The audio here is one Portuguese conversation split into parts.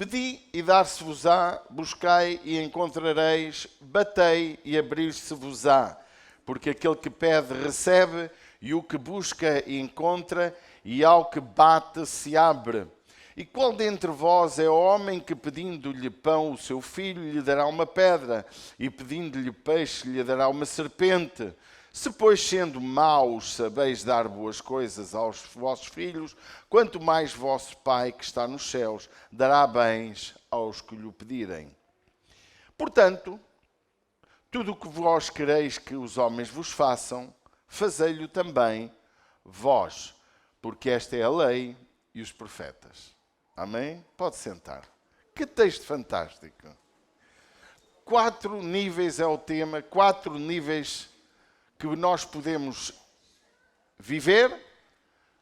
Pedi e dar-se-vos-á, buscai e encontrareis, batei e abrir-se-vos-á. Porque aquele que pede recebe, e o que busca encontra, e ao que bate se abre. E qual dentre vós é o homem que, pedindo-lhe pão o seu filho, lhe dará uma pedra, e pedindo-lhe peixe, lhe dará uma serpente? Se, pois, sendo maus, sabeis dar boas coisas aos vossos filhos, quanto mais vosso Pai, que está nos céus, dará bens aos que lhe pedirem. Portanto, tudo o que vós quereis que os homens vos façam, fazei-lo também vós, porque esta é a lei e os profetas. Amém? Pode sentar. Que texto fantástico. 4 níveis é o tema, 4 níveis que nós podemos viver,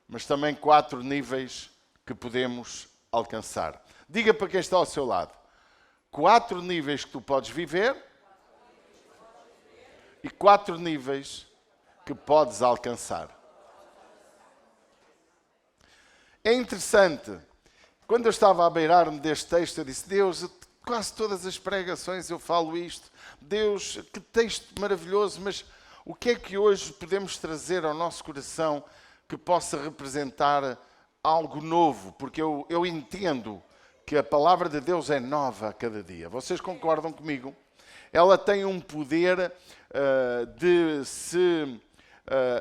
mas também 4 níveis que podemos alcançar. Diga para quem está ao seu lado. 4 níveis que tu podes viver e 4 níveis que podes alcançar. É interessante. Quando eu estava a beirar-me deste texto, eu disse, Deus, quase todas as pregações eu falo isto. Deus, que texto maravilhoso, mas o que é que hoje podemos trazer ao nosso coração que possa representar algo novo? Porque eu entendo que a palavra de Deus é nova a cada dia. Vocês concordam comigo? Ela tem um poder de se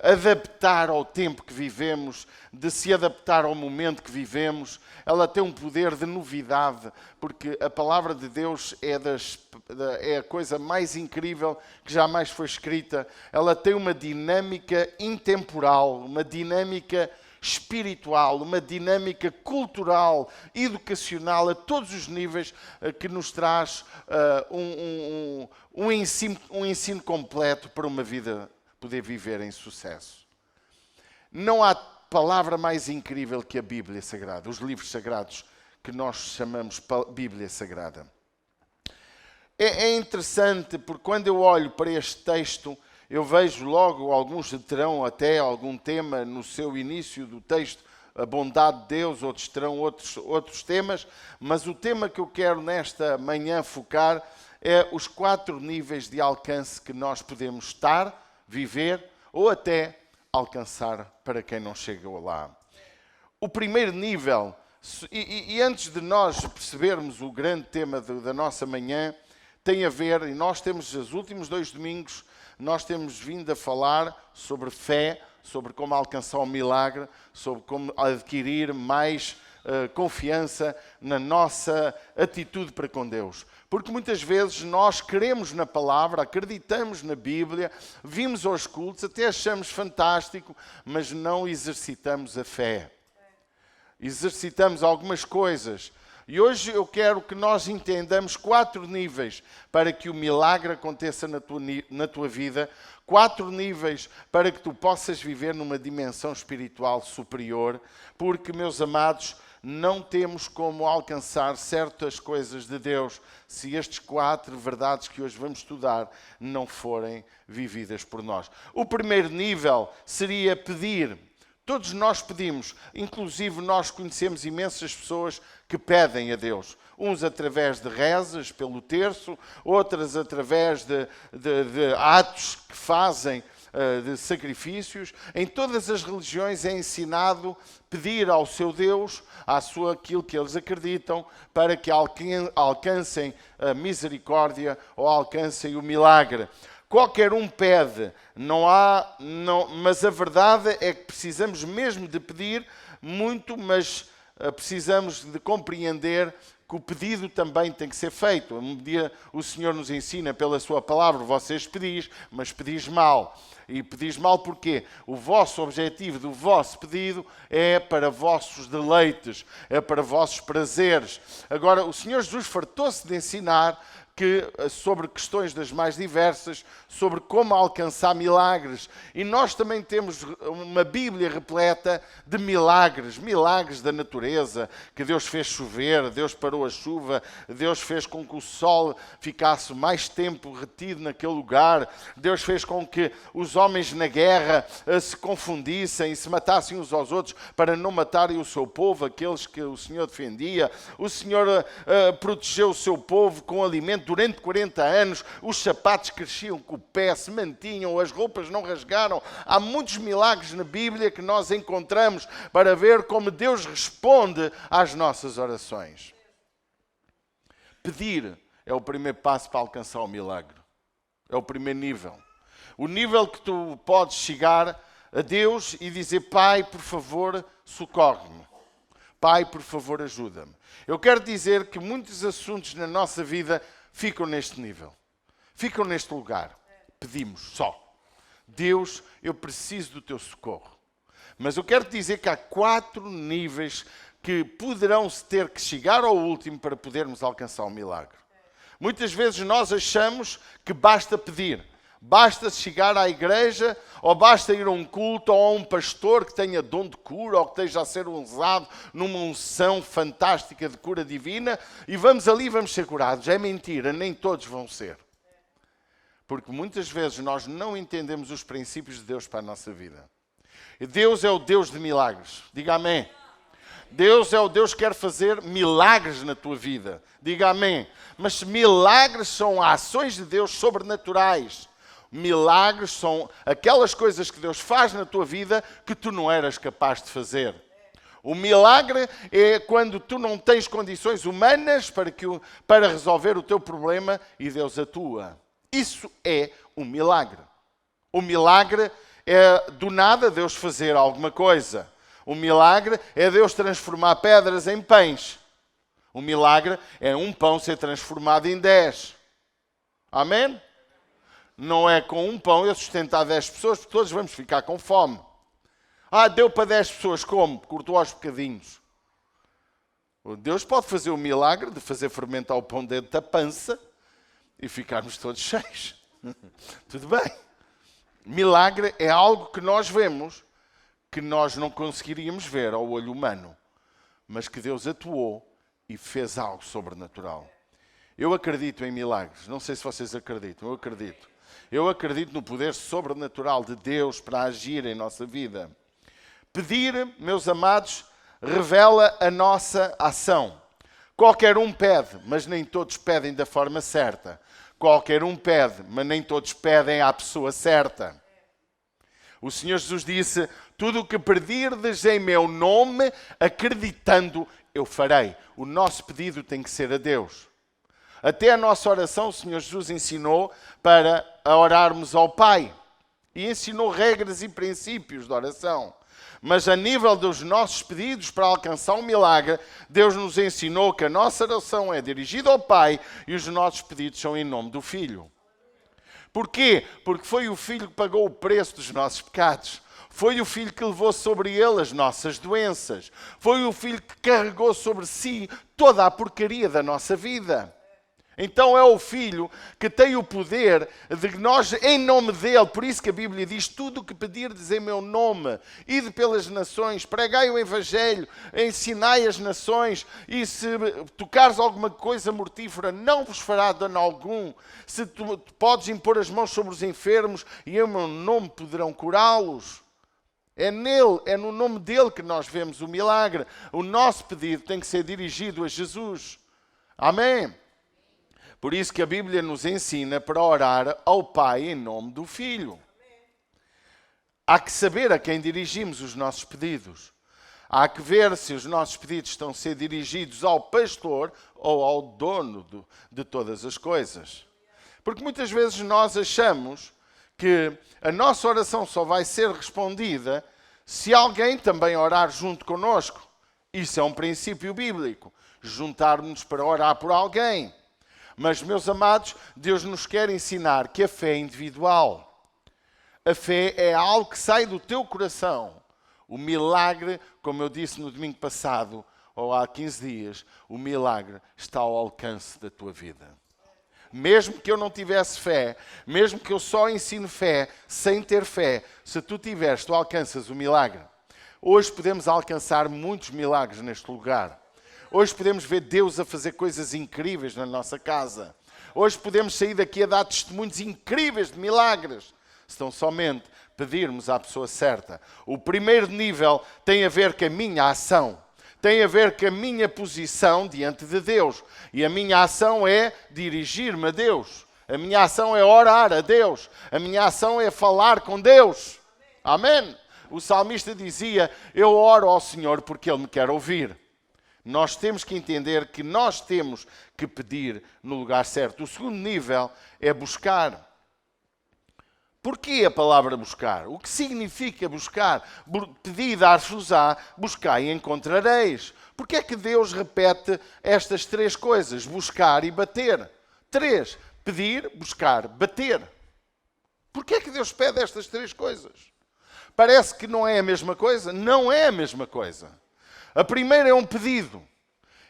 adaptar ao tempo que vivemos, de se adaptar ao momento que vivemos. Ela tem um poder de novidade, porque a palavra de Deus é a coisa mais incrível que jamais foi escrita. Ela tem uma dinâmica intemporal, uma dinâmica espiritual, uma dinâmica cultural, educacional, a todos os níveis, que nos traz um ensino completo para uma vida poder viver em sucesso. Não há palavra mais incrível que a Bíblia Sagrada, os livros sagrados que nós chamamos Bíblia Sagrada. É interessante porque quando eu olho para este texto, eu vejo logo, alguns terão até algum tema no seu início do texto, a bondade de Deus, outros terão outros temas, mas o tema que eu quero nesta manhã focar é os 4 níveis de alcance que nós podemos estar, viver ou até alcançar para quem não chegou lá. O primeiro nível, e antes de nós percebermos o grande tema da nossa manhã, tem a ver, e nós temos os últimos 2 domingos, nós temos vindo a falar sobre fé, sobre como alcançar o milagre, sobre como adquirir mais confiança na nossa atitude para com Deus. Porque muitas vezes nós queremos na palavra, acreditamos na Bíblia, vimos aos cultos, até achamos fantástico, mas não exercitamos a fé. Exercitamos algumas coisas. E hoje eu quero que nós entendamos 4 níveis para que o milagre aconteça na tua vida, 4 níveis para que tu possas viver numa dimensão espiritual superior, porque, meus amados, não temos como alcançar certas coisas de Deus se estes 4 verdades que hoje vamos estudar não forem vividas por nós. O primeiro nível seria pedir. Todos nós pedimos, inclusive nós conhecemos imensas pessoas que pedem a Deus. Uns através de rezas pelo terço, outras através de atos que fazem, de sacrifícios. Em todas as religiões é ensinado pedir ao seu Deus, aquilo que eles acreditam, para que alcancem a misericórdia ou alcancem o milagre. Qualquer um pede, mas a verdade é que precisamos mesmo de pedir muito, mas precisamos de compreender que o pedido também tem que ser feito. Um dia o Senhor nos ensina pela sua palavra, vocês pedis, mas pedis mal. E pedis mal porquê? O vosso objetivo do vosso pedido é para vossos deleites, é para vossos prazeres. Agora, o Senhor Jesus fartou-se de ensinar sobre questões das mais diversas, sobre como alcançar milagres. E nós também temos uma Bíblia repleta de milagres, milagres da natureza, que Deus fez chover, Deus parou a chuva, Deus fez com que o sol ficasse mais tempo retido naquele lugar, Deus fez com que os homens na guerra se confundissem e se matassem uns aos outros para não matarem o seu povo, aqueles que o Senhor defendia. O Senhor protegeu o seu povo com alimento durante 40 anos, os sapatos cresciam com o pé, se mantinham, as roupas não rasgaram. Há muitos milagres na Bíblia que nós encontramos para ver como Deus responde às nossas orações. Pedir é o primeiro passo para alcançar o milagre. É o primeiro nível. O nível que tu podes chegar a Deus e dizer: Pai, por favor, socorre-me. Pai, por favor, ajuda-me. Eu quero dizer que muitos assuntos na nossa vida ficam neste nível. Ficam neste lugar. Pedimos só. Deus, eu preciso do teu socorro. Mas eu quero dizer que há 4 níveis que poderão ter que chegar ao último para podermos alcançar o milagre. Muitas vezes nós achamos que basta pedir. Basta chegar à igreja, ou basta ir a um culto, ou a um pastor que tenha dom de cura, ou que esteja a ser usado numa unção fantástica de cura divina, e vamos ali e vamos ser curados. É mentira, nem todos vão ser. Porque muitas vezes nós não entendemos os princípios de Deus para a nossa vida. E Deus é o Deus de milagres. Diga amém. Deus é o Deus que quer fazer milagres na tua vida. Diga amém. Mas milagres são ações de Deus sobrenaturais. Milagres são aquelas coisas que Deus faz na tua vida que tu não eras capaz de fazer. O milagre é quando tu não tens condições humanas para resolver o teu problema e Deus atua. Isso é um milagre. O milagre é do nada Deus fazer alguma coisa. O milagre é Deus transformar pedras em pães. O milagre é um pão ser transformado em 10. Amém? Não é com um pão eu sustentar 10 pessoas, porque todos vamos ficar com fome. Deu para 10 pessoas, como? Cortou aos bocadinhos. Deus pode fazer o milagre de fazer fermentar o pão dentro da pança e ficarmos todos cheios. Tudo bem. Milagre é algo que nós vemos, que nós não conseguiríamos ver ao olho humano, mas que Deus atuou e fez algo sobrenatural. Eu acredito em milagres. Não sei se vocês acreditam, eu acredito. Eu acredito no poder sobrenatural de Deus para agir em nossa vida. Pedir, meus amados, revela a nossa ação. Qualquer um pede, mas nem todos pedem da forma certa. Qualquer um pede, mas nem todos pedem à pessoa certa. O Senhor Jesus disse: tudo o que pedirdes em meu nome, acreditando, eu farei. O nosso pedido tem que ser a Deus. Até a nossa oração, o Senhor Jesus ensinou para orarmos ao Pai. E ensinou regras e princípios de oração. Mas a nível dos nossos pedidos para alcançar um milagre, Deus nos ensinou que a nossa oração é dirigida ao Pai e os nossos pedidos são em nome do Filho. Porquê? Porque foi o Filho que pagou o preço dos nossos pecados. Foi o Filho que levou sobre ele as nossas doenças. Foi o Filho que carregou sobre si toda a porcaria da nossa vida. Então é o Filho que tem o poder de nós, em nome dele, por isso que a Bíblia diz: tudo o que pedirdes em meu nome, ide pelas nações, pregai o Evangelho, ensinai as nações, e se tocares alguma coisa mortífera, não vos fará dano algum. Se tu podes impor as mãos sobre os enfermos, e em meu nome poderão curá-los. É nele, é no nome dele que nós vemos o milagre. O nosso pedido tem que ser dirigido a Jesus. Amém? Por isso que a Bíblia nos ensina para orar ao Pai em nome do Filho. Há que saber a quem dirigimos os nossos pedidos. Há que ver se os nossos pedidos estão a ser dirigidos ao pastor ou ao dono de todas as coisas. Porque muitas vezes nós achamos que a nossa oração só vai ser respondida se alguém também orar junto connosco. Isso é um princípio bíblico. Juntarmos-nos para orar por alguém. Mas, meus amados, Deus nos quer ensinar que a fé é individual. A fé é algo que sai do teu coração. O milagre, como eu disse no domingo passado, ou há 15 dias, o milagre está ao alcance da tua vida. mesmo que eu não tivesse fé, mesmo que eu só ensino fé, sem ter fé, se tu tiveres, tu alcanças o milagre. Hoje podemos alcançar muitos milagres neste lugar. Hoje podemos ver Deus a fazer coisas incríveis na nossa casa. Hoje podemos sair daqui a dar testemunhos incríveis de milagres. Se tão somente pedirmos à pessoa certa. O primeiro nível tem a ver com a minha ação. Tem a ver com a minha posição diante de Deus. E a minha ação é dirigir-me a Deus. A minha ação é orar a Deus. A minha ação é falar com Deus. Amém? O salmista dizia, eu oro ao Senhor porque Ele me quer ouvir. Nós temos que entender que nós temos que pedir no lugar certo. O segundo nível é buscar. Porquê a palavra buscar? O que significa buscar? Pedi, dar-vos-á, buscai e encontrareis. Porquê é que Deus repete estas três coisas? Buscar e bater. 3. Pedir, buscar, bater. Porquê é que Deus pede estas três coisas? Parece que não é a mesma coisa? Não é a mesma coisa. A primeira é um pedido.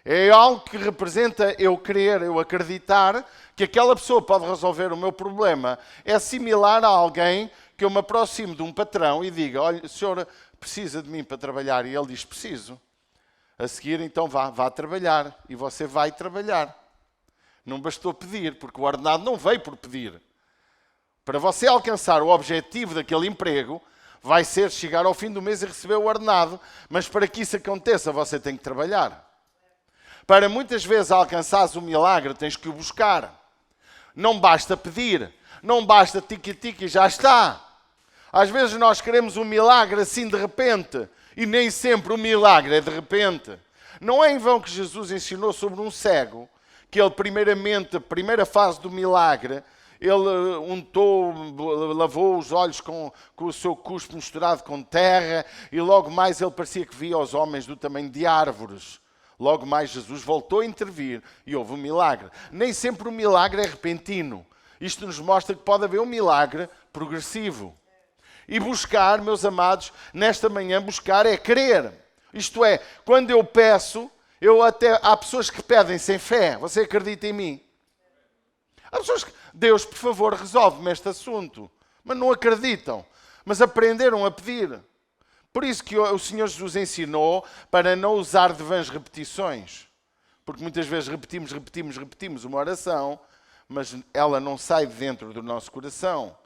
É algo que representa eu crer, eu acreditar que aquela pessoa pode resolver o meu problema. É similar a alguém que eu me aproximo de um patrão e diga, olha, o senhor precisa de mim para trabalhar? E ele diz, preciso. A seguir, então vá trabalhar. E você vai trabalhar. Não bastou pedir, porque o ordenado não veio por pedir. Para você alcançar o objetivo daquele emprego, vai ser chegar ao fim do mês e receber o ordenado. Mas para que isso aconteça, você tem que trabalhar. Para muitas vezes alcançares o milagre, tens que o buscar. Não basta pedir. Não basta tique-tique e já está. Às vezes nós queremos um milagre assim de repente. E nem sempre o milagre é de repente. Não é em vão que Jesus ensinou sobre um cego, que ele primeiramente, a primeira fase do milagre, ele untou, lavou os olhos com o seu cuspe misturado com terra e logo mais ele parecia que via os homens do tamanho de árvores. Logo mais Jesus voltou a intervir e houve um milagre. Nem sempre o milagre é repentino. Isto nos mostra que pode haver um milagre progressivo. E buscar, meus amados, nesta manhã buscar é crer. Isto é, quando eu peço, há pessoas que pedem sem fé. Você acredita em mim? Há pessoas que, Deus, por favor, resolve-me este assunto. Mas não acreditam. Mas aprenderam a pedir. Por isso que o Senhor Jesus ensinou para não usar de vãs repetições. Porque muitas vezes repetimos uma oração, mas ela não sai de dentro do nosso coração.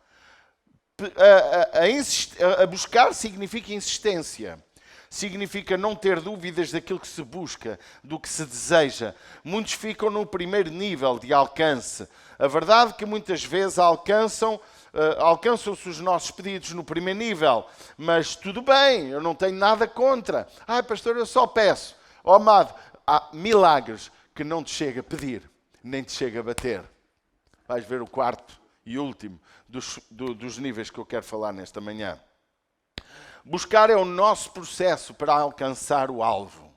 A buscar significa insistência. Significa não ter dúvidas daquilo que se busca, do que se deseja. Muitos ficam no primeiro nível de alcance. A verdade é que muitas vezes alcançam-se os nossos pedidos no primeiro nível. Mas tudo bem, eu não tenho nada contra. Pastor, eu só peço. Amado, há milagres que não te chega a pedir, nem te chega a bater. Vais ver o quarto e último dos níveis que eu quero falar nesta manhã. Buscar é o nosso processo para alcançar o alvo.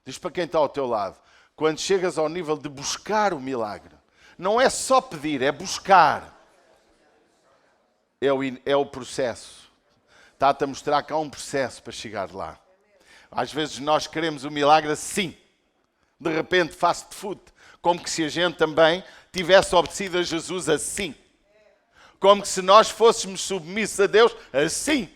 Diz para quem está ao teu lado, quando chegas ao nível de buscar o milagre, não é só pedir, é buscar. É o processo. Está-te a mostrar que há um processo para chegar lá. Às vezes nós queremos o milagre assim. De repente, fast food. Como que se a gente também tivesse obedecido a Jesus assim. Como que se nós fôssemos submissos a Deus assim.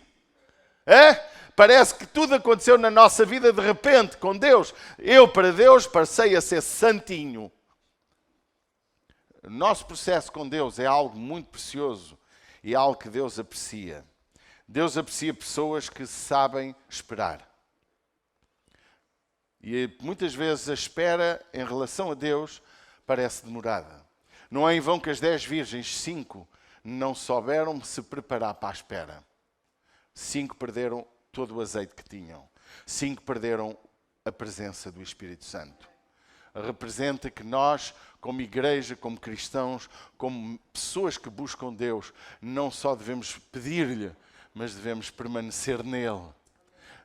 Parece que tudo aconteceu na nossa vida de repente com Deus. Eu para Deus passei a ser santinho. O nosso processo com Deus é algo muito precioso e é algo que Deus aprecia. Deus aprecia pessoas que sabem esperar. E muitas vezes a espera em relação a Deus parece demorada. Não é em vão que as 10 virgens, 5, não souberam se preparar para a espera. 5 perderam todo o azeite que tinham. 5 perderam a presença do Espírito Santo. Representa que nós, como igreja, como cristãos, como pessoas que buscam Deus, não só devemos pedir-lhe, mas devemos permanecer nele.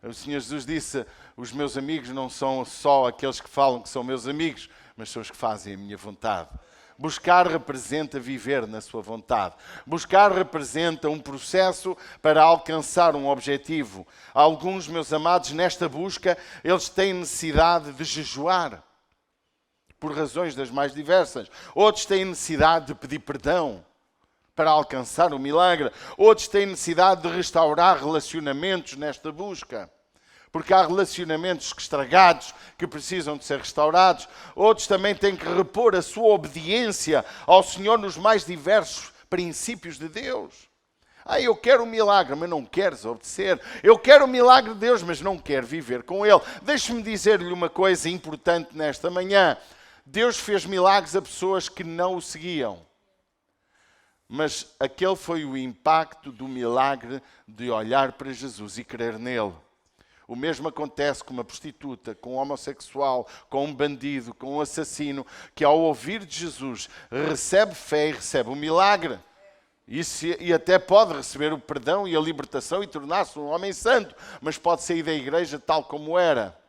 O Senhor Jesus disse, os meus amigos não são só aqueles que falam que são meus amigos, mas são os que fazem a minha vontade. Buscar representa viver na sua vontade. Buscar representa um processo para alcançar um objetivo. Alguns, meus amados, nesta busca, eles têm necessidade de jejuar. por razões das mais diversas. Outros têm necessidade de pedir perdão para alcançar o milagre. Outros têm necessidade de restaurar relacionamentos nesta busca, porque há relacionamentos estragados que precisam de ser restaurados. Outros também têm que repor a sua obediência ao Senhor nos mais diversos princípios de Deus. Eu quero um milagre, mas não queres obedecer. Eu quero o milagre de Deus, mas não quero viver com Ele. Deixe-me dizer-lhe uma coisa importante nesta manhã. Deus fez milagres a pessoas que não o seguiam. Mas aquele foi o impacto do milagre de olhar para Jesus e crer nele. O mesmo acontece com uma prostituta, com um homossexual, com um bandido, com um assassino, que ao ouvir de Jesus recebe fé e recebe o milagre. E até pode receber o perdão e a libertação e tornar-se um homem santo, mas pode sair da igreja tal como era.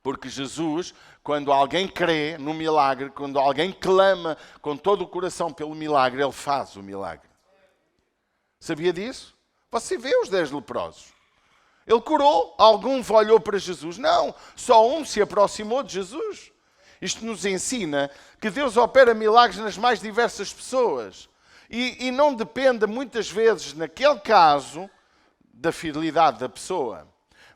Porque Jesus, quando alguém crê no milagre, quando alguém clama com todo o coração pelo milagre, Ele faz o milagre. Sabia disso? Você vê os 10 leprosos. Ele curou, algum olhou para Jesus. Não, só um se aproximou de Jesus. Isto nos ensina que Deus opera milagres nas mais diversas pessoas. E não depende muitas vezes, naquele caso, da fidelidade da pessoa.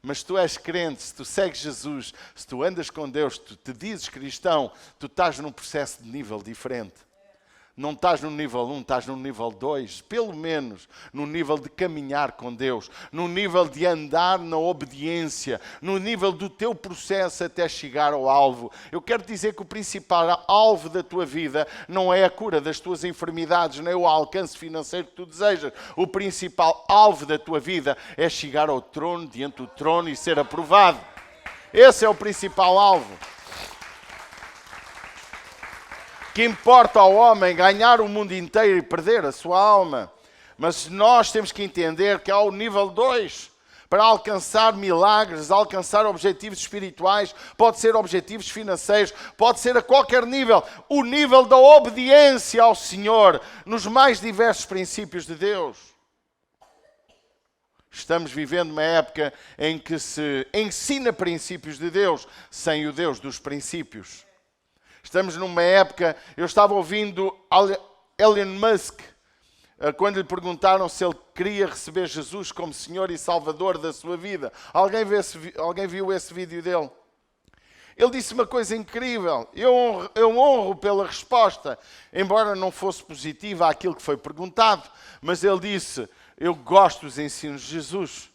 Mas se tu és crente, se tu segues Jesus, se tu andas com Deus, tu te dizes cristão, tu estás num processo de nível diferente. Não estás no nível 1, estás no nível 2, pelo menos no nível de caminhar com Deus, no nível de andar na obediência, no nível do teu processo até chegar ao alvo. Eu quero dizer que o principal alvo da tua vida não é a cura das tuas enfermidades, nem o alcance financeiro que tu desejas. O principal alvo da tua vida é chegar ao trono, diante do trono e ser aprovado. Esse é o principal alvo. Que importa ao homem ganhar o mundo inteiro e perder a sua alma. Mas nós temos que entender que há o nível 2. Para alcançar milagres, alcançar objetivos espirituais, pode ser objetivos financeiros, pode ser a qualquer nível. O nível da obediência ao Senhor nos mais diversos princípios de Deus. Estamos vivendo uma época em que se ensina princípios de Deus sem o Deus dos princípios. Estamos numa época, eu estava ouvindo Elon Musk, quando lhe perguntaram se ele queria receber Jesus como Senhor e Salvador da sua vida. Alguém viu esse vídeo dele? Ele disse uma coisa incrível. Eu honro pela resposta, embora não fosse positiva àquilo que foi perguntado. Mas ele disse, eu gosto dos ensinos de Jesus.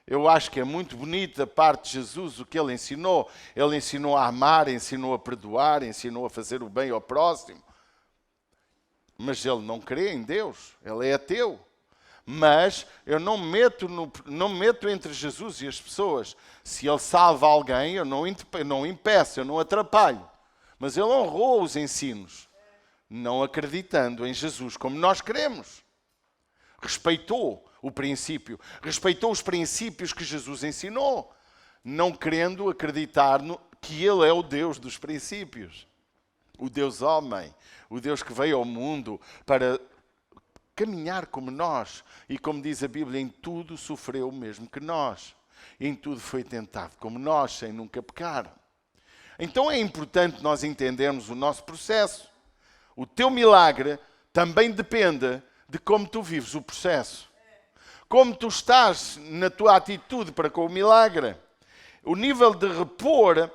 Eu acho que é muito bonito da parte de Jesus o que ele ensinou. Ele ensinou a amar, ensinou a perdoar, ensinou a fazer o bem ao próximo. Mas ele não crê em Deus, ele é ateu. Mas eu não meto entre Jesus e as pessoas. Se ele salva alguém, eu não impeço, eu não atrapalho. Mas ele honrou os ensinos, não acreditando em Jesus como nós queremos. Respeitou o princípio, respeitou os princípios que Jesus ensinou, não querendo acreditar que Ele é o Deus dos princípios, o Deus homem, o Deus que veio ao mundo para caminhar como nós e, como diz a Bíblia, em tudo sofreu o mesmo que nós, em tudo foi tentado como nós, sem nunca pecar. Então é importante nós entendermos o nosso processo. O teu milagre também depende de como tu vives o processo. Como tu estás na tua atitude para com o milagre. O nível de repor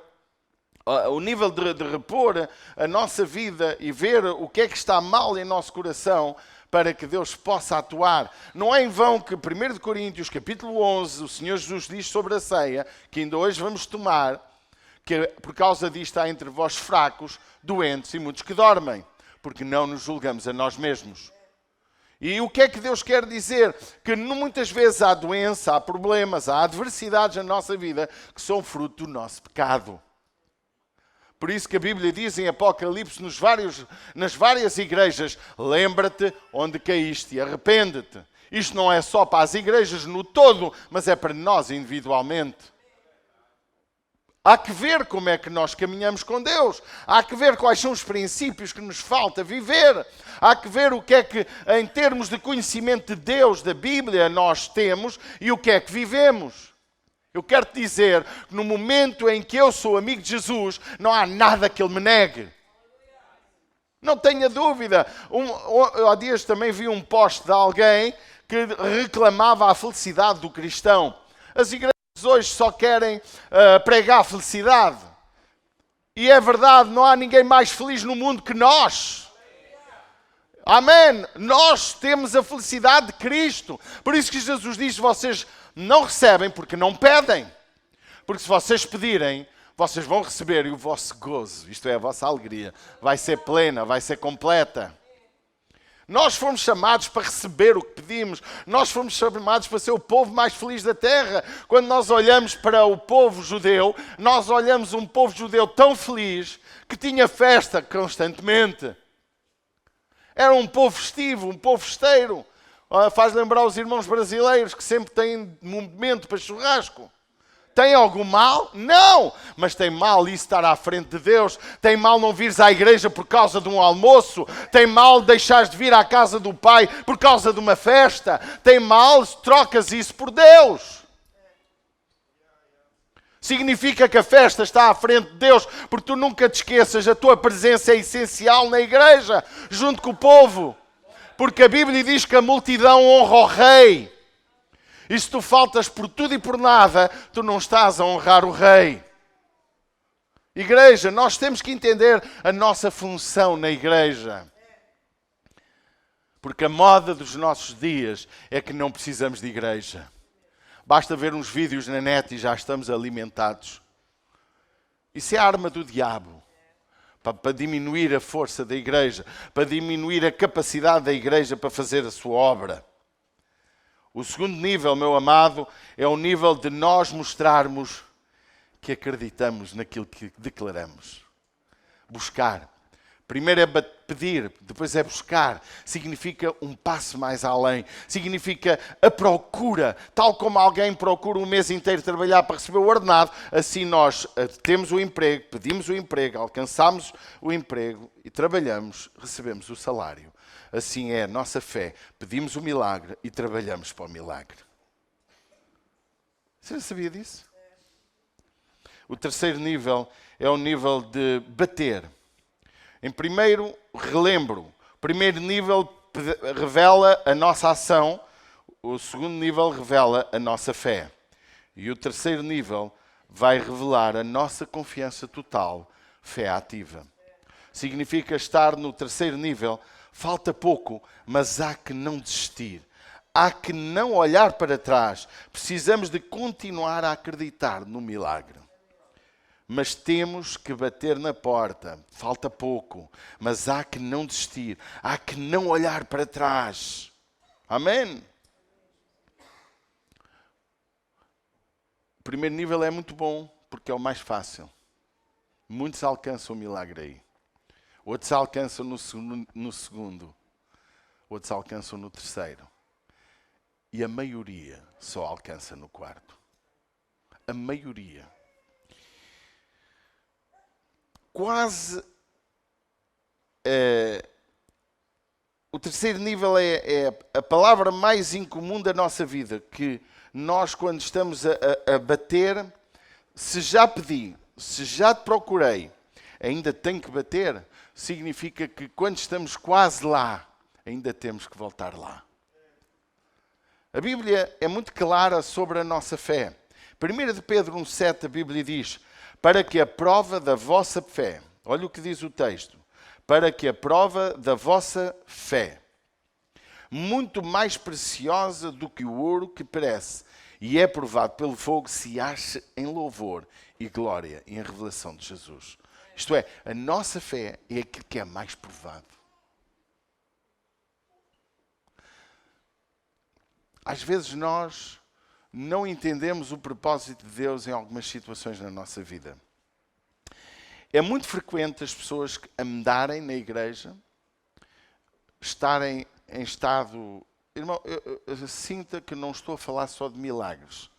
a nossa vida e ver o que é que está mal em nosso coração para que Deus possa atuar. Não é em vão que 1 Coríntios, capítulo 11, o Senhor Jesus diz sobre a ceia, que ainda hoje vamos tomar, que por causa disto há entre vós fracos, doentes e muitos que dormem, porque não nos julgamos a nós mesmos. E o que é que Deus quer dizer? Que muitas vezes há doença, há problemas, há adversidades na nossa vida que são fruto do nosso pecado. Por isso que a Bíblia diz em Apocalipse, nas várias igrejas, lembra-te onde caíste e arrepende-te. Isto não é só para as igrejas no todo, mas é para nós individualmente. Há que ver como é que nós caminhamos com Deus. Há que ver quais são os princípios que nos falta viver. Há que ver o que é que, em termos de conhecimento de Deus, da Bíblia, nós temos e o que é que vivemos. Eu quero te dizer que no momento em que eu sou amigo de Jesus, não há nada que Ele me negue. Não tenha dúvida. Há dias também vi um post de alguém que reclamava a felicidade do cristão. As igrejas hoje só querem pregar a felicidade. E é verdade, não há ninguém mais feliz no mundo que nós. Amém. Nós temos a felicidade de Cristo. Por isso que Jesus diz, vocês não recebem porque não pedem. Porque se vocês pedirem, vocês vão receber e o vosso gozo, isto é, a vossa alegria, vai ser plena, vai ser completa. Nós fomos chamados para receber o que pedimos. Nós fomos chamados para ser o povo mais feliz da terra. Quando nós olhamos para o povo judeu, nós olhamos um povo judeu tão feliz que tinha festa constantemente. Era um povo festivo, um povo festeiro. Faz lembrar os irmãos brasileiros que sempre têm momento para churrasco. Tem algum mal? Não! Mas tem mal isso estar à frente de Deus. Tem mal não vires à igreja por causa de um almoço. Tem mal deixares de vir à casa do Pai por causa de uma festa. Tem mal se trocas isso por Deus. Significa que a festa está à frente de Deus, porque tu nunca te esqueças, a tua presença é essencial na igreja, junto com o povo. Porque a Bíblia diz que a multidão honra o rei. E se tu faltas por tudo e por nada, tu não estás a honrar o rei. Igreja, nós temos que entender a nossa função na igreja. Porque a moda dos nossos dias é que não precisamos de igreja. Basta ver uns vídeos na net e já estamos alimentados. Isso é a arma do diabo. Para diminuir a força da igreja, para diminuir a capacidade da igreja para fazer a sua obra. O segundo nível, meu amado, é o nível de nós mostrarmos que acreditamos naquilo que declaramos. Buscar. Primeiro é pedir, depois é buscar. Significa um passo mais além. Significa a procura. Tal como alguém procura um mês inteiro trabalhar para receber o ordenado, assim nós temos o emprego, pedimos o emprego, alcançamos o emprego e trabalhamos, recebemos o salário. Assim é a nossa fé. Pedimos o milagre e trabalhamos para o milagre. Você já sabia disso? O terceiro nível é o nível de bater. Em primeiro, relembro. O primeiro nível revela a nossa ação. O segundo nível revela a nossa fé. E o terceiro nível vai revelar a nossa confiança total, fé ativa. Significa estar no terceiro nível. Falta pouco, mas há que não desistir. Há que não olhar para trás. Precisamos de continuar a acreditar no milagre. Mas temos que bater na porta. Falta pouco, mas há que não desistir. Há que não olhar para trás. Amém? O primeiro nível é muito bom, porque é o mais fácil. Muitos alcançam o milagre aí. Outros alcançam no segundo. Outros alcançam no terceiro. E a maioria só alcança no quarto. A maioria. Quase... o terceiro nível é a palavra mais incomum da nossa vida. Que nós, quando estamos a bater, se já pedi, se já te procurei, ainda tenho que bater... Significa que quando estamos quase lá, ainda temos que voltar lá. A Bíblia é muito clara sobre a nossa fé. 1 de Pedro 1,7 a Bíblia diz, para que a prova da vossa fé, olha o que diz o texto, para que a prova da vossa fé, muito mais preciosa do que o ouro que perece e é provado pelo fogo, se ache em louvor e glória e em revelação de Jesus. Isto é, a nossa fé é aquilo que é mais provado. Às vezes nós não entendemos o propósito de Deus em algumas situações na nossa vida. É muito frequente as pessoas andarem na igreja, estarem em estado... Irmão, eu sinta que não estou a falar só de milagres.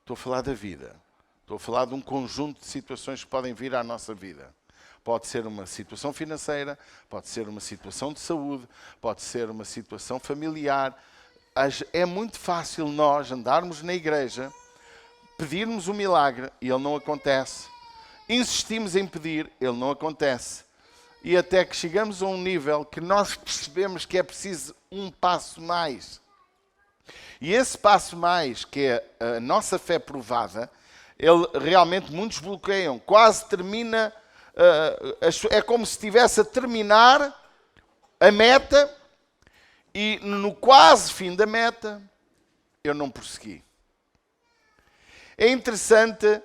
Estou a falar da vida. Estou a falar de um conjunto de situações que podem vir à nossa vida. Pode ser uma situação financeira, pode ser uma situação de saúde, pode ser uma situação familiar. É muito fácil nós andarmos na igreja, pedirmos o milagre e ele não acontece. Insistimos em pedir, ele não acontece. E até que chegamos a um nível que nós percebemos que é preciso um passo mais. E esse passo mais, que é a nossa fé provada, ele realmente muitos bloqueiam. Quase termina, é como se estivesse a terminar a meta e no quase fim da meta eu não prossegui. É interessante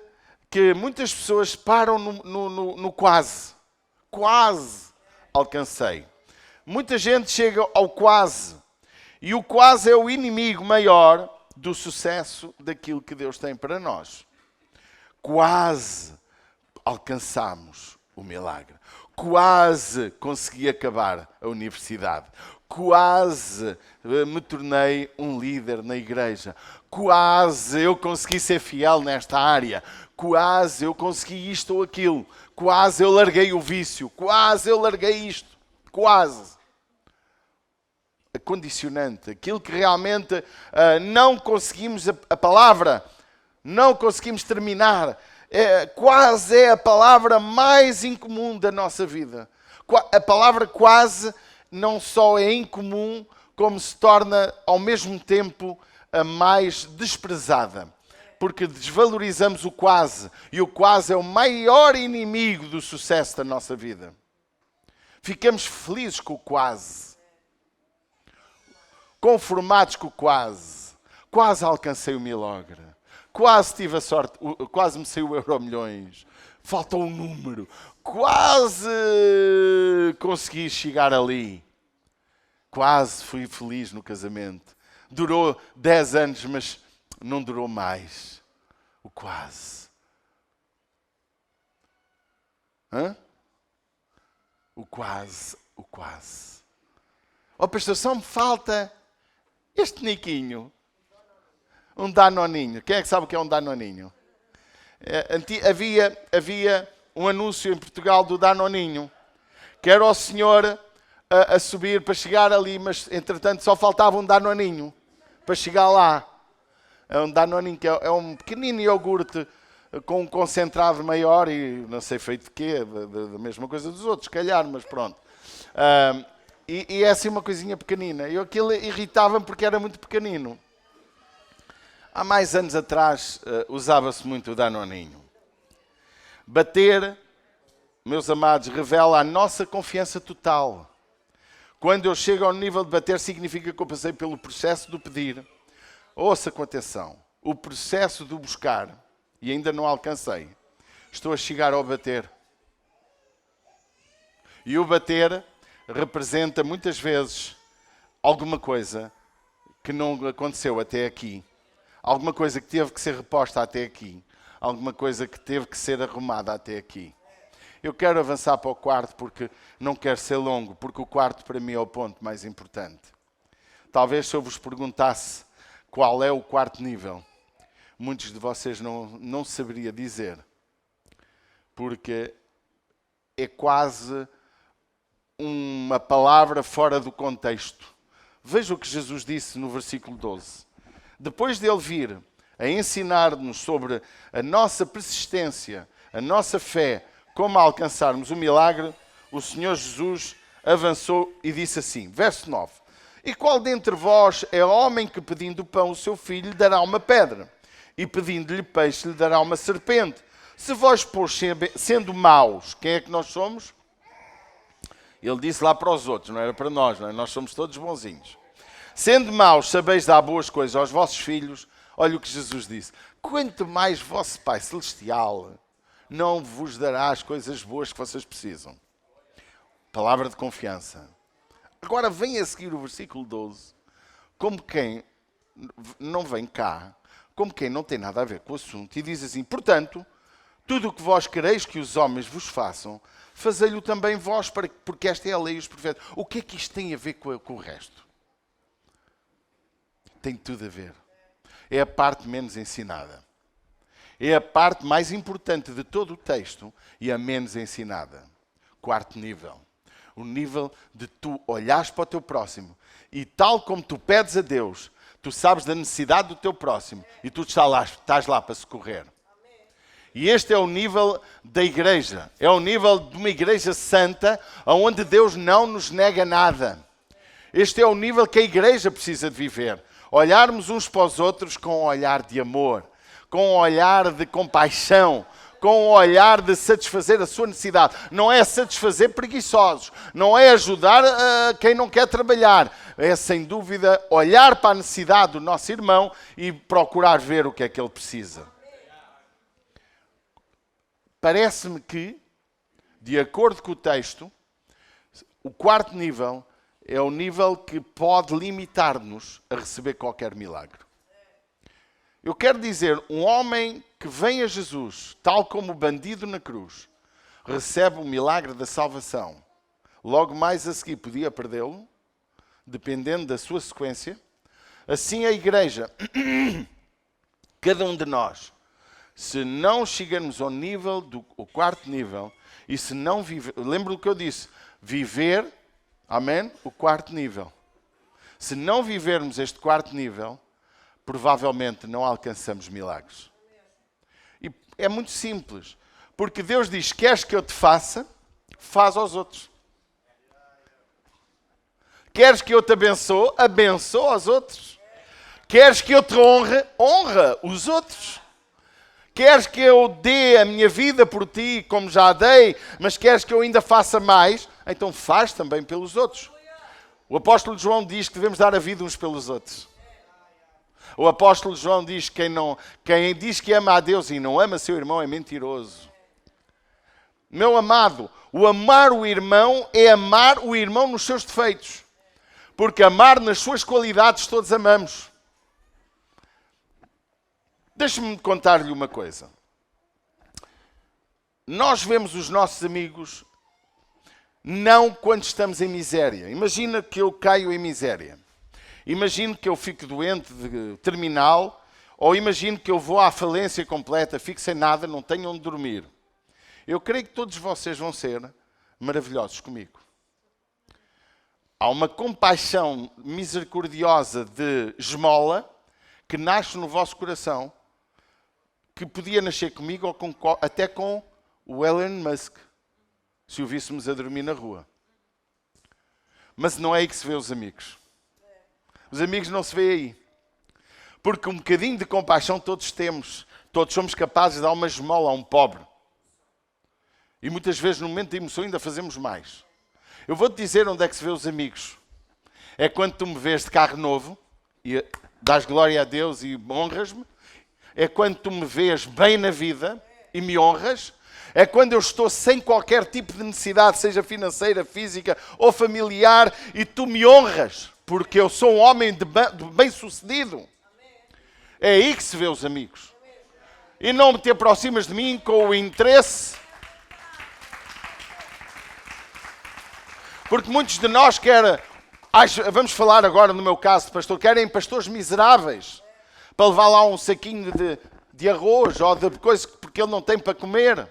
que muitas pessoas param no quase. Quase alcancei. Muita gente chega ao quase. E o quase é o inimigo maior do sucesso daquilo que Deus tem para nós. Quase alcançamos o milagre. Quase consegui acabar a universidade. Quase me tornei um líder na igreja. Quase eu consegui ser fiel nesta área. Quase eu consegui isto ou aquilo. Quase eu larguei o vício. Quase eu larguei isto. Quase. A condicionante, aquilo que realmente não conseguimos, a palavra, não conseguimos terminar. Quase é a palavra mais incomum da nossa vida. A palavra quase não só é incomum, como se torna ao mesmo tempo a mais desprezada. Porque desvalorizamos o quase. E o quase é o maior inimigo do sucesso da nossa vida. Ficamos felizes com o quase. Conformados com o quase. Quase alcancei o milagre. Quase tive a sorte, quase me saiu o Euromilhões. Faltou um número. Quase consegui chegar ali. Quase fui feliz no casamento. Durou 10 anos, mas não durou mais. O quase. Hã? O quase, o quase. Oh, pastor, só me falta este niquinho. Um danoninho. Quem é que sabe o que é um danoninho? Havia um anúncio em Portugal do danoninho. Que era o senhor a subir para chegar ali, mas entretanto só faltava um danoninho para chegar lá. É um danoninho que é um pequenino iogurte com um concentrado maior e não sei feito de quê, da mesma coisa dos outros, se calhar, mas pronto. E é assim uma coisinha pequenina. E aquilo irritava-me porque era muito pequenino. Há mais anos atrás usava-se muito o danoninho. Bater, meus amados, revela a nossa confiança total. Quando eu chego ao nível de bater, significa que eu passei pelo processo do pedir. Ouça com atenção. O processo do buscar, e ainda não alcancei. Estou a chegar ao bater. E o bater representa muitas vezes alguma coisa que não aconteceu até aqui. Alguma coisa que teve que ser reposta até aqui. Alguma coisa que teve que ser arrumada até aqui. Eu quero avançar para o quarto porque não quero ser longo, porque o quarto para mim é o ponto mais importante. Talvez se eu vos perguntasse qual é o quarto nível, muitos de vocês não saberia dizer. Porque é quase uma palavra fora do contexto. Veja o que Jesus disse no versículo 12. Depois dele vir a ensinar-nos sobre a nossa persistência, a nossa fé, como alcançarmos o milagre, o Senhor Jesus avançou e disse assim, verso 9. E qual dentre vós é homem que pedindo pão o seu filho lhe dará uma pedra? E pedindo-lhe peixe lhe dará uma serpente? Se vós, pois, sendo maus, quem é que nós somos? Ele disse lá para os outros, não era para nós, não é? Nós somos todos bonzinhos. Sendo maus, sabeis dar boas coisas aos vossos filhos. Olha o que Jesus disse. Quanto mais vosso Pai Celestial não vos dará as coisas boas que vocês precisam. Palavra de confiança. Agora vem a seguir o versículo 12. Como quem não vem cá, como quem não tem nada a ver com o assunto, e diz assim, portanto, tudo o que vós quereis que os homens vos façam, fazei-lo também vós, porque esta é a lei e os profetas. O que é que isto tem a ver com o resto? Tem tudo a ver. É a parte menos ensinada. É a parte mais importante de todo o texto e a menos ensinada. Quarto nível. O nível de tu olhares para o teu próximo e tal como tu pedes a Deus, Tu sabes da necessidade do teu próximo e tu estás lá para socorrer. E este é o nível da igreja. É o nível de uma igreja santa, onde Deus não nos nega nada. Este é o nível que a igreja precisa de viver. Olharmos uns para os outros com um olhar de amor, com um olhar de compaixão, com um olhar de satisfazer a sua necessidade. Não é satisfazer preguiçosos, não é ajudar quem não quer trabalhar. É, sem dúvida, olhar para a necessidade do nosso irmão e procurar ver o que é que ele precisa. Parece-me que, de acordo com o texto, o quarto nível é o nível que pode limitar-nos a receber qualquer milagre. Eu quero dizer, um homem que vem a Jesus, tal como o bandido na cruz, recebe o milagre da salvação. Logo mais a seguir podia perdê-lo, dependendo da sua sequência. Assim a igreja, cada um de nós, se não chegarmos ao nível do quarto nível, e se não viver, lembra do que eu disse, viver, amém, o quarto nível. Se não vivermos este quarto nível, provavelmente não alcançamos milagres. E é muito simples, porque Deus diz, queres que eu te faça? Faz aos outros. Queres que eu te abençoe? Abençoa aos outros. Queres que eu te honre? Honra os outros. Queres que eu dê a minha vida por ti, como já dei, mas queres que eu ainda faça mais? Então faz também pelos outros. O apóstolo João diz que devemos dar a vida uns pelos outros. O apóstolo João diz que quem diz que ama a Deus e não ama seu irmão é mentiroso. Meu amado, o amar o irmão é amar o irmão nos seus defeitos. Porque amar nas suas qualidades todos amamos. Deixe-me contar-lhe uma coisa. Nós vemos os nossos amigos não quando estamos em miséria. Imagina que eu caio em miséria. Imagino que eu fico doente de terminal, ou imagino que eu vou à falência completa, fico sem nada, não tenho onde dormir. Eu creio que todos vocês vão ser maravilhosos comigo. Há uma compaixão misericordiosa de esmola que nasce no vosso coração, que podia nascer comigo ou até com o Elon Musk, se o víssemos a dormir na rua. Mas não é aí que se vê os amigos. Os amigos não se vê aí. Porque um bocadinho de compaixão todos temos. Todos somos capazes de dar uma esmola a um pobre. E muitas vezes no momento de emoção ainda fazemos mais. Eu vou-te dizer onde é que se vê os amigos. É quando tu me vês de carro novo e dás glória a Deus e honras-me. É quando tu me vês bem na vida e me honras. É quando eu estou sem qualquer tipo de necessidade, seja financeira, física ou familiar, e tu me honras, porque eu sou um homem de bem-sucedido. É aí que se vê os amigos. E não te aproximas de mim com o interesse. Porque muitos de nós querem, vamos falar agora no meu caso de pastor, querem pastores miseráveis, para levar lá um saquinho de arroz ou de coisa porque ele não tem para comer.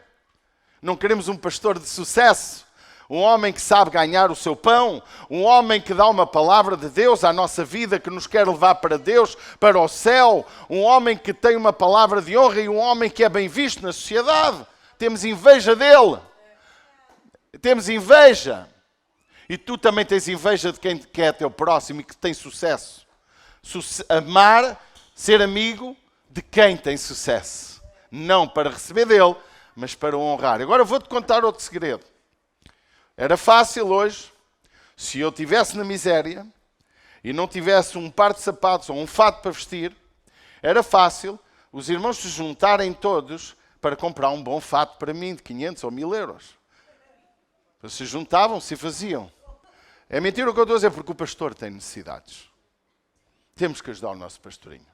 Não queremos um pastor de sucesso, um homem que sabe ganhar o seu pão, um homem que dá uma palavra de Deus à nossa vida, que nos quer levar para Deus, para o céu, um homem que tem uma palavra de honra e um homem que é bem visto na sociedade. Temos inveja dele. Temos inveja. E tu também tens inveja de quem é teu próximo e que tem sucesso. Amar, ser amigo de quem tem sucesso. Não para receber dele, mas para o honrar. Agora vou-te contar outro segredo. Era fácil hoje, se eu estivesse na miséria e não tivesse um par de sapatos ou um fato para vestir, era fácil os irmãos se juntarem todos para comprar um bom fato para mim de 500 ou 1000 euros. Se juntavam-se e faziam. É mentira o que eu estou a dizer, porque o pastor tem necessidades. Temos que ajudar o nosso pastorinho.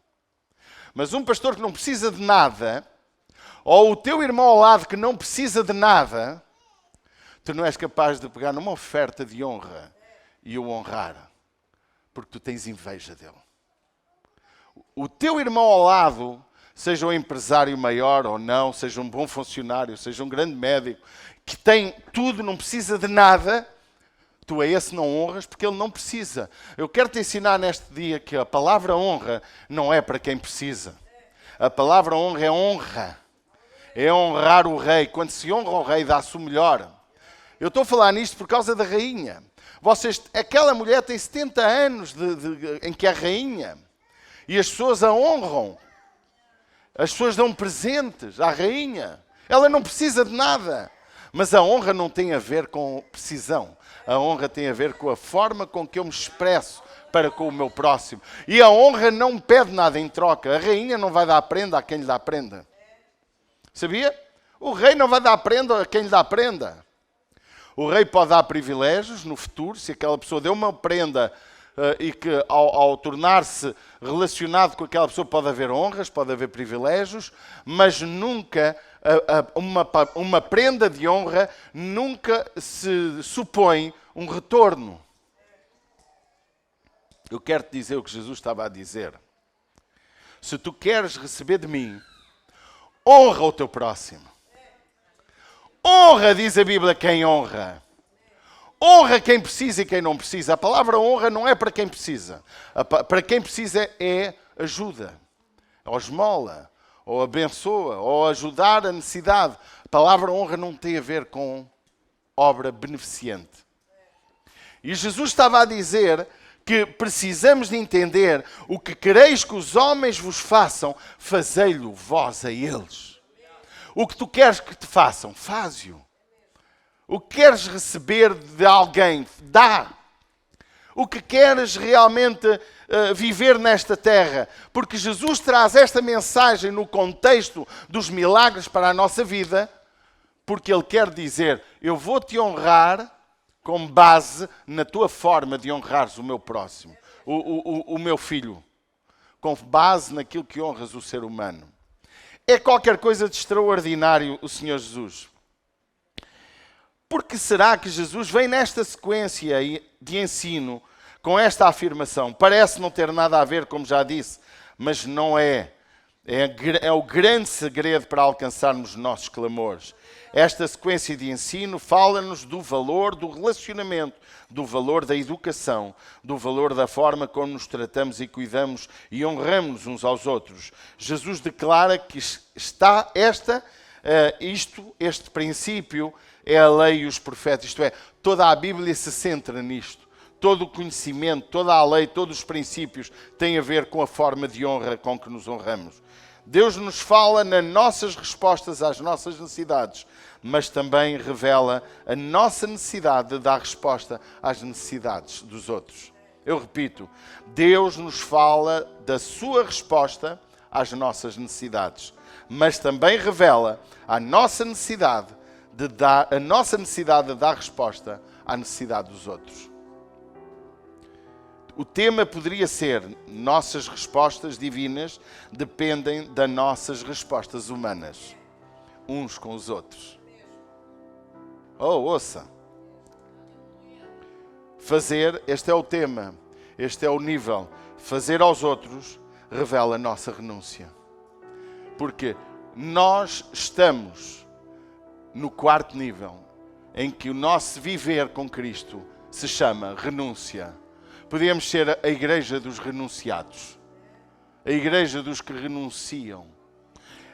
Mas um pastor que não precisa de nada, ou o teu irmão ao lado que não precisa de nada, tu não és capaz de pegar numa oferta de honra e o honrar, porque tu tens inveja dele. O teu irmão ao lado, seja um empresário maior ou não, seja um bom funcionário, seja um grande médico, que tem tudo, não precisa de nada, Tu a esse não honras porque ele não precisa. Eu quero te ensinar neste dia que a palavra honra não é para quem precisa. A palavra honra é honra. É honrar o rei. Quando se honra o rei, dá-se o melhor. Eu estou a falar nisto por causa da rainha. Aquela mulher tem 70 anos em que é rainha. E as pessoas a honram. As pessoas dão presentes à rainha. Ela não precisa de nada. Mas a honra não tem a ver com precisão. A honra tem a ver com a forma com que eu me expresso para com o meu próximo. E a honra não me pede nada em troca. A rainha não vai dar prenda a quem lhe dá prenda. Sabia? O rei não vai dar prenda a quem lhe dá prenda. O rei pode dar privilégios no futuro, se aquela pessoa deu uma prenda e que ao tornar-se relacionado com aquela pessoa pode haver honras, pode haver privilégios, mas nunca, uma prenda de honra nunca se supõe um retorno. Eu quero te dizer o que Jesus estava a dizer. Se tu queres receber de mim, honra o teu próximo. Honra, diz a Bíblia, quem honra. Honra quem precisa e quem não precisa. A palavra honra não é para quem precisa. Para quem precisa é ajuda, ou esmola, ou abençoa, ou ajudar a necessidade. A palavra honra não tem a ver com obra beneficente. E Jesus estava a dizer que precisamos de entender o que quereis que os homens vos façam, fazei-lo vós a eles. O que tu queres que te façam, faz-o. O que queres receber de alguém, dá. O que queres realmente viver nesta terra. Porque Jesus traz esta mensagem no contexto dos milagres para a nossa vida, porque Ele quer dizer, eu vou te honrar com base na tua forma de honrares o meu próximo, o meu filho. Com base naquilo que honras o ser humano. É qualquer coisa de extraordinário o Senhor Jesus. Por que será que Jesus vem nesta sequência de ensino com esta afirmação? Parece não ter nada a ver, como já disse, mas não é. É o grande segredo para alcançarmos os nossos clamores. Esta sequência de ensino fala-nos do valor do relacionamento, do valor da educação, do valor da forma como nos tratamos e cuidamos e honramos uns aos outros. Jesus declara que este princípio é a lei e os profetas, isto é, toda a Bíblia se centra nisto. Todo o conhecimento, toda a lei, todos os princípios têm a ver com a forma de honra com que nos honramos. Deus nos fala nas nossas respostas às nossas necessidades, mas também revela a nossa necessidade de dar resposta às necessidades dos outros. Eu repito, Deus nos fala da sua resposta às nossas necessidades, mas também revela a nossa necessidade de dar resposta à necessidade dos outros. O tema poderia ser: nossas respostas divinas dependem das nossas respostas humanas, uns com os outros. Oh, ouça. Fazer, este é o tema, este é o nível. Fazer aos outros revela a nossa renúncia. Porque nós estamos no quarto nível, em que o nosso viver com Cristo se chama renúncia. Podíamos ser a igreja dos renunciados. A igreja dos que renunciam.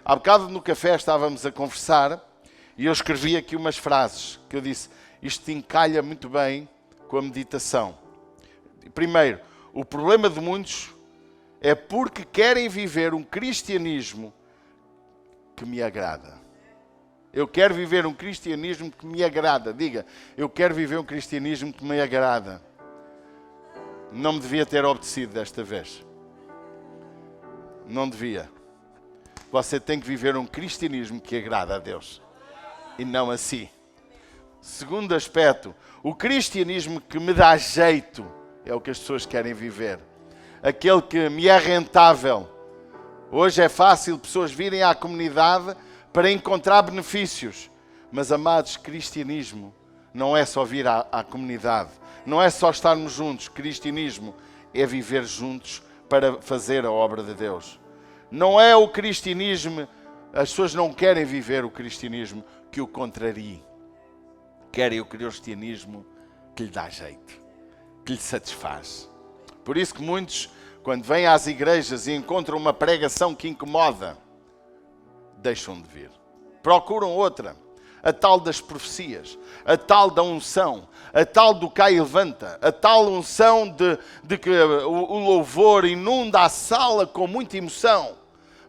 Há bocado no café estávamos a conversar e eu escrevi aqui umas frases que eu disse, isto encalha muito bem com a meditação. Primeiro, o problema de muitos é porque querem viver um cristianismo que me agrada. Eu quero viver um cristianismo que me agrada. Diga, eu quero viver um cristianismo que me agrada. Não me devia ter obedecido desta vez. Não devia. Você tem que viver um cristianismo que agrada a Deus. E não a si. Segundo aspecto, o cristianismo que me dá jeito é o que as pessoas querem viver. Aquele que me é rentável. Hoje é fácil pessoas virem à comunidade para encontrar benefícios. Mas, amados, cristianismo não é só vir à comunidade. Não é só estarmos juntos. Cristianismo é viver juntos para fazer a obra de Deus. Não é o cristianismo, as pessoas não querem viver o cristianismo que o contrarie. Querem o cristianismo que lhe dá jeito, que lhe satisfaz. Por isso que muitos, quando vêm às igrejas e encontram uma pregação que incomoda, deixam de vir. Procuram outra. A tal das profecias, a tal da unção, a tal do cai e levanta, a tal unção de que o louvor inunda a sala com muita emoção,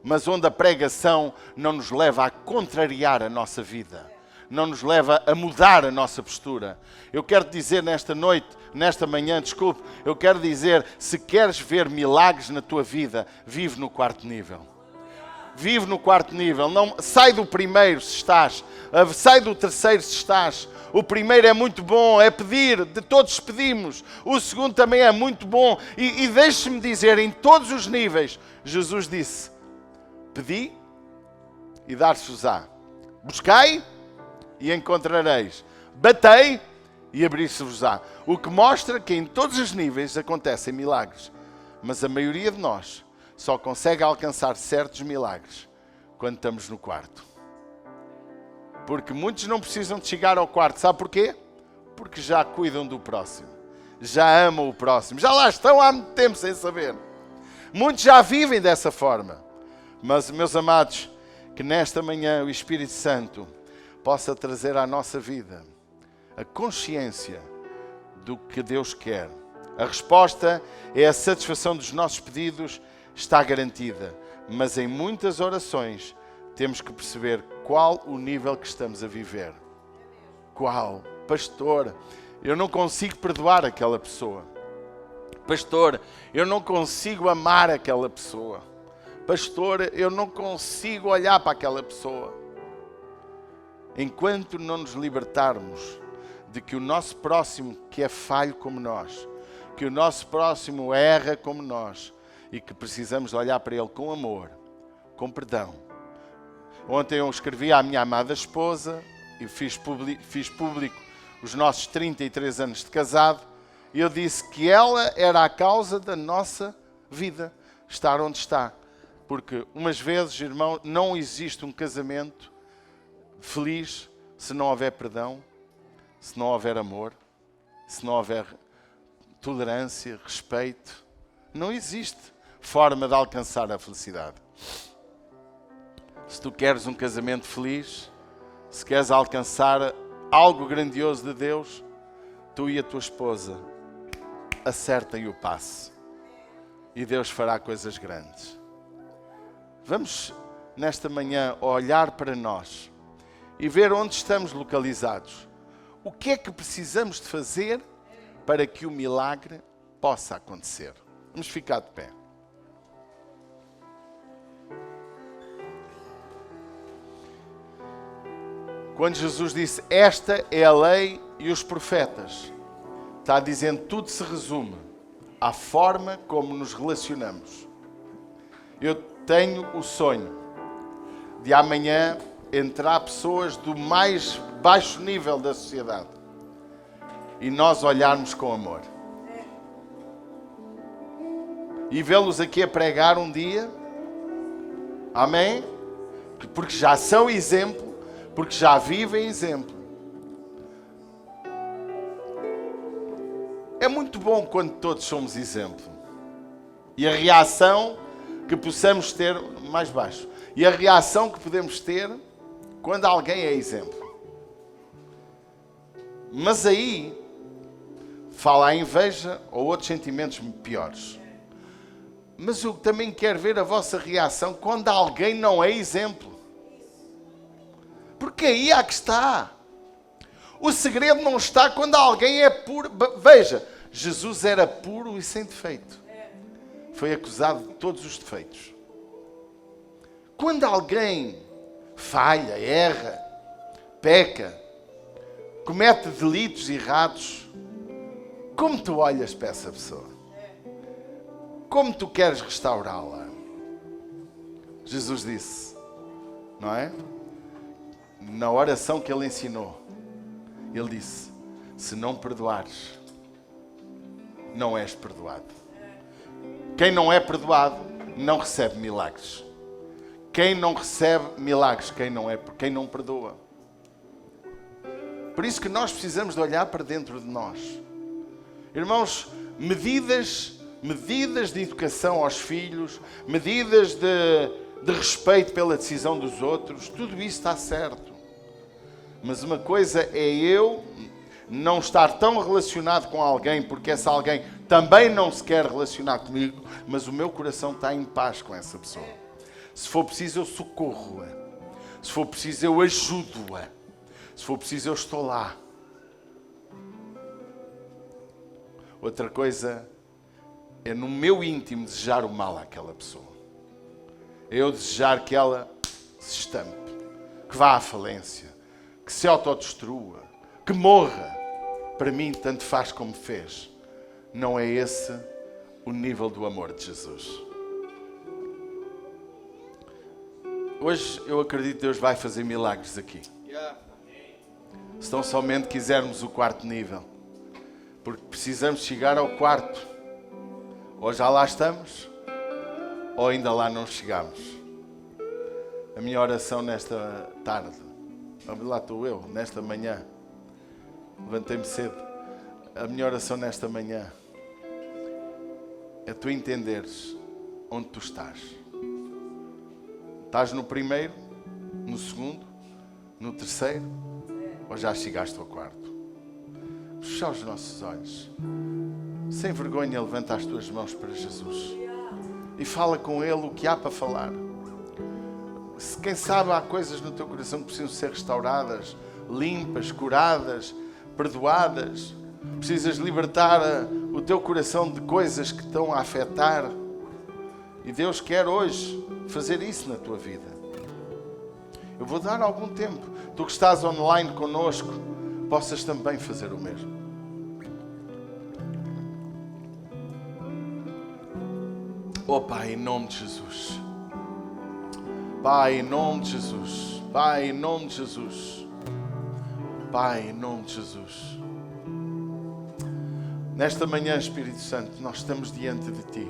mas onde a pregação não nos leva a contrariar a nossa vida, não nos leva a mudar a nossa postura. Eu quero dizer nesta noite, nesta manhã, desculpe, eu quero dizer, se queres ver milagres na tua vida, vive no quarto nível. Vive no quarto nível, não, sai do primeiro se estás, sai do terceiro se estás. O primeiro é muito bom, é pedir, de todos pedimos. O segundo também é muito bom. E deixe-me dizer, em todos os níveis, Jesus disse, pedi e dar-se-vos-á. Buscai e encontrareis. Batei e abrir-se-vos-á. O que mostra que em todos os níveis acontecem milagres. Mas a maioria de nós só consegue alcançar certos milagres quando estamos no quarto. Porque muitos não precisam de chegar ao quarto. Sabe porquê? Porque já cuidam do próximo. Já amam o próximo. Já lá estão há muito tempo sem saber. Muitos já vivem dessa forma. Mas, meus amados, que nesta manhã o Espírito Santo possa trazer à nossa vida a consciência do que Deus quer. A resposta é a satisfação dos nossos pedidos, está garantida, mas em muitas orações temos que perceber qual o nível que estamos a viver. Qual? Pastor, eu não consigo perdoar aquela pessoa. Pastor, eu não consigo amar aquela pessoa. Pastor, eu não consigo olhar para aquela pessoa. Enquanto não nos libertarmos de que o nosso próximo, que é falho como nós, que o nosso próximo erra como nós, e que precisamos olhar para ele com amor, com perdão. Ontem eu escrevi à minha amada esposa e fiz público os nossos 33 anos de casado, e eu disse que ela era a causa da nossa vida estar onde está. Porque umas vezes, irmão, não existe um casamento feliz se não houver perdão, se não houver amor, se não houver tolerância, respeito. Não existe forma de alcançar a felicidade. Se tu queres um casamento feliz, se queres alcançar algo grandioso de Deus, tu e a tua esposa acertem o passo e Deus fará coisas grandes. Vamos nesta manhã olhar para nós e ver onde estamos localizados. O que é que precisamos de fazer para que o milagre possa acontecer? Vamos ficar de pé. Quando Jesus disse, esta é a lei e os profetas, está dizendo, tudo se resume à forma como nos relacionamos. Eu tenho o sonho de amanhã entrar pessoas do mais baixo nível da sociedade e nós olharmos com amor. E vê-los aqui a pregar um dia, amém? Porque já são exemplo, porque já vivem exemplo. É muito bom quando todos somos exemplo. E a reação que possamos ter, mais baixo, e a reação que podemos ter quando alguém é exemplo. Mas aí, fala a inveja ou outros sentimentos piores. Mas eu também quero ver a vossa reação quando alguém não é exemplo. Porque aí há que está. O segredo não está quando alguém é puro. Veja, Jesus era puro e sem defeito. Foi acusado de todos os defeitos. Quando alguém falha, erra, peca, comete delitos errados, como tu olhas para essa pessoa? Como tu queres restaurá-la? Jesus disse, não é? Na oração que ele ensinou, ele disse, se não perdoares, não és perdoado. Quem não é perdoado, não recebe milagres. Quem não recebe milagres, quem não perdoa. Por isso que nós precisamos de olhar para dentro de nós. Irmãos, medidas de educação aos filhos, medidas de respeito pela decisão dos outros, tudo isso está certo. Mas uma coisa é eu não estar tão relacionado com alguém, porque esse alguém também não se quer relacionar comigo, mas o meu coração está em paz com essa pessoa. Se for preciso, eu socorro-a. Se for preciso, eu ajudo-a. Se for preciso, eu estou lá. Outra coisa é no meu íntimo desejar o mal àquela pessoa. É eu desejar que ela se estampe, que vá à falência, que se autodestrua, que morra. Para mim, tanto faz como fez. Não é esse o nível do amor de Jesus. Hoje eu acredito que Deus vai fazer milagres aqui. Se tão somente quisermos o quarto nível. Porque precisamos chegar ao quarto. Ou já lá estamos, ou ainda lá não chegamos. A minha oração nesta tarde, lá estou eu, nesta manhã, levantei-me cedo. A minha oração nesta manhã é tu entenderes onde tu estás. Estás no primeiro, no segundo, no terceiro, ou já chegaste ao quarto? Fecha os nossos olhos. Sem vergonha, levanta as tuas mãos para Jesus e fala com Ele o que há para falar. Se quem sabe há coisas no teu coração que precisam ser restauradas, limpas, curadas, perdoadas. Precisas libertar o teu coração de coisas que estão a afetar. E Deus quer hoje fazer isso na tua vida. Eu vou dar algum tempo. Tu que estás online connosco, possas também fazer o mesmo. Oh Pai, em nome de Jesus. Pai, em nome de Jesus. Pai, em nome de Jesus. Pai, em nome de Jesus. Nesta manhã, Espírito Santo, nós estamos diante de Ti.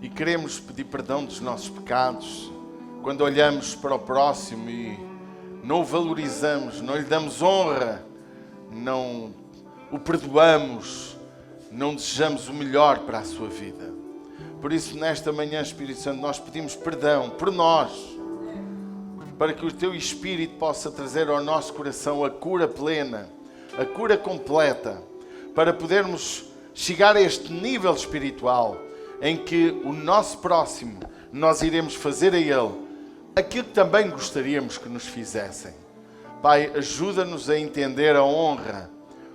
E queremos pedir perdão dos nossos pecados. Quando olhamos para o próximo e não o valorizamos, não lhe damos honra, não o perdoamos, não desejamos o melhor para a sua vida. Por isso, nesta manhã, Espírito Santo, nós pedimos perdão por nós, para que o Teu Espírito possa trazer ao nosso coração a cura plena, a cura completa, para podermos chegar a este nível espiritual em que o nosso próximo, nós iremos fazer a ele aquilo que também gostaríamos que nos fizessem. Pai, ajuda-nos a entender a honra,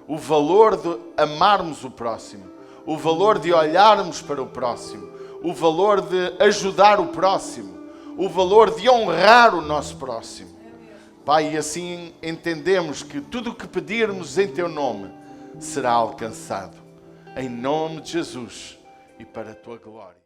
o valor de amarmos o próximo, o valor de olharmos para o próximo, o valor de ajudar o próximo, o valor de honrar o nosso próximo. Pai, e assim entendemos que tudo o que pedirmos em Teu nome será alcançado. Em nome de Jesus e para a Tua glória.